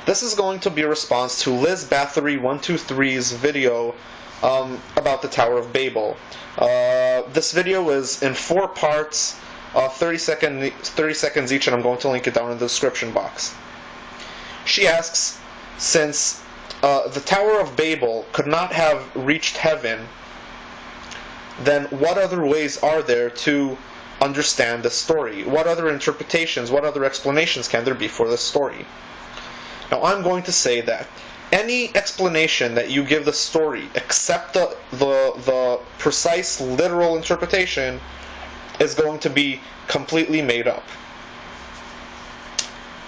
This is going to be a response to lizbathory123's video about the Tower of Babel. This video is in 4 parts, 30 seconds each, and I'm going to link it down in the description box. She asks, since the Tower of Babel could not have reached heaven, then what other ways are there to understand this story? What other interpretations, what other explanations can there be for this story? Now, I'm going to say that any explanation that you give the story, except the precise literal interpretation, is going to be completely made up.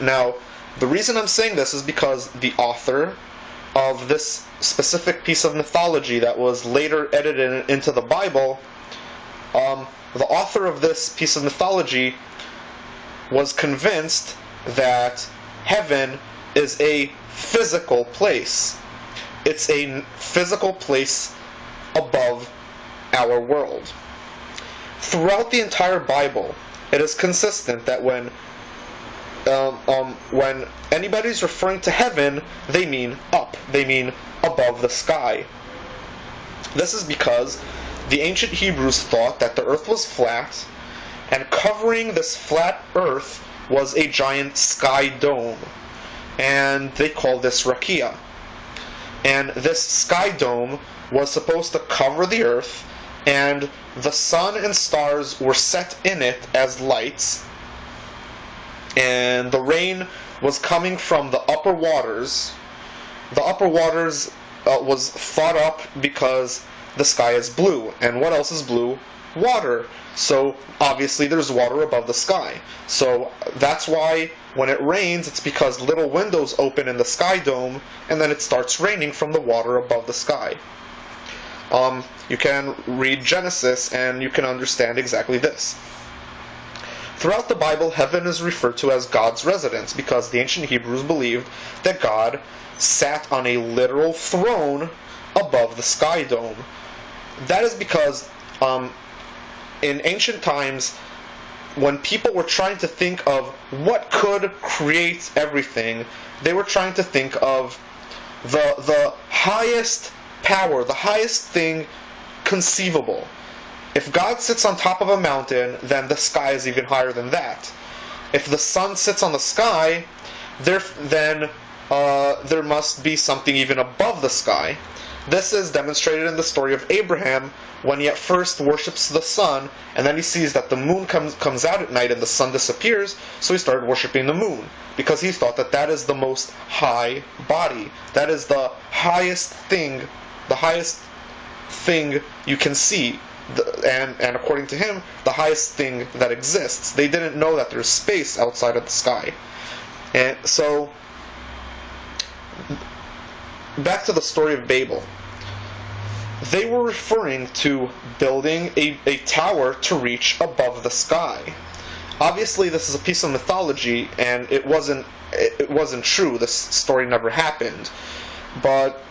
Now, the reason I'm saying this is because the author of this specific piece of mythology that was later edited into the Bible, the author of this piece of mythology was convinced that heaven is a physical place. It's a physical place above our world. Throughout the entire Bible, it is consistent that when anybody's referring to heaven, they mean up. They mean above the sky. This is because the ancient Hebrews thought that the earth was flat, and covering this flat earth was a giant sky dome. And they call this rakia. And this sky dome was supposed to cover the earth, and the sun and stars were set in it as lights, and the rain was coming from the upper waters. The upper waters was thought up because the sky is blue, and what else is blue? Water. So obviously there's water above the sky. So that's why when it rains, it's because little windows open in the sky dome, and then it starts raining from the water above the sky. You can read Genesis and you can understand exactly this. Throughout the Bible, heaven is referred to as God's residence because the ancient Hebrews believed that God sat on a literal throne above the sky dome. That is because in ancient times, when people were trying to think of what could create everything, they were trying to think of the highest power, the highest thing conceivable. If God sits on top of a mountain, then the sky is even higher than that. If the sun sits on the sky, then there must be something even above the sky. This is demonstrated in the story of Abraham, when he at first worships the sun, and then he sees that the moon comes out at night and the sun disappears, so he started worshipping the moon, because he thought that that is the most high body. That is the highest thing you can see, and according to him, the highest thing that exists. They didn't know that there's space outside of the sky. And so, back to the story of Babel. They were referring to building a tower to reach above the sky. Obviously, this is a piece of mythology, and it wasn't true. This story never happened. But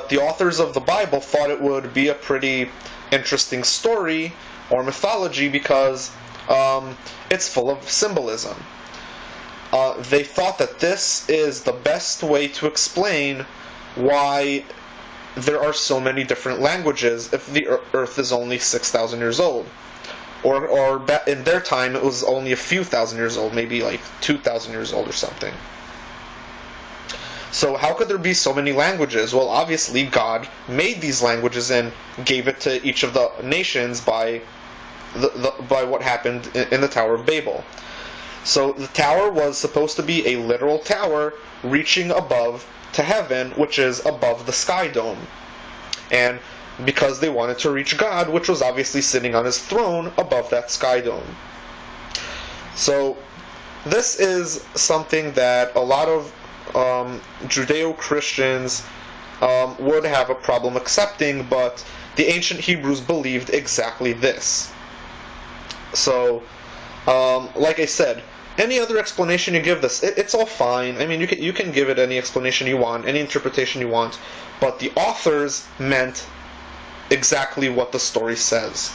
the authors of the Bible thought it would be a pretty interesting story or mythology because it's full of symbolism. They thought that this is the best way to explain why there are so many different languages if the earth is only 6,000 years old. Or in their time it was only a few thousand years old, maybe like 2,000 years old or something. So how could there be so many languages? Well, obviously God made these languages and gave it to each of the nations by what happened in the Tower of Babel. So the tower was supposed to be a literal tower reaching above to heaven, which is above the sky dome. And because they wanted to reach God, which was obviously sitting on his throne above that sky dome. So this is something that a lot of Judeo-Christians would have a problem accepting, but the ancient Hebrews believed exactly this. So, like I said, any other explanation you give this, it's all fine. I mean, you can give it any explanation you want, any interpretation you want, but the authors meant exactly what the story says.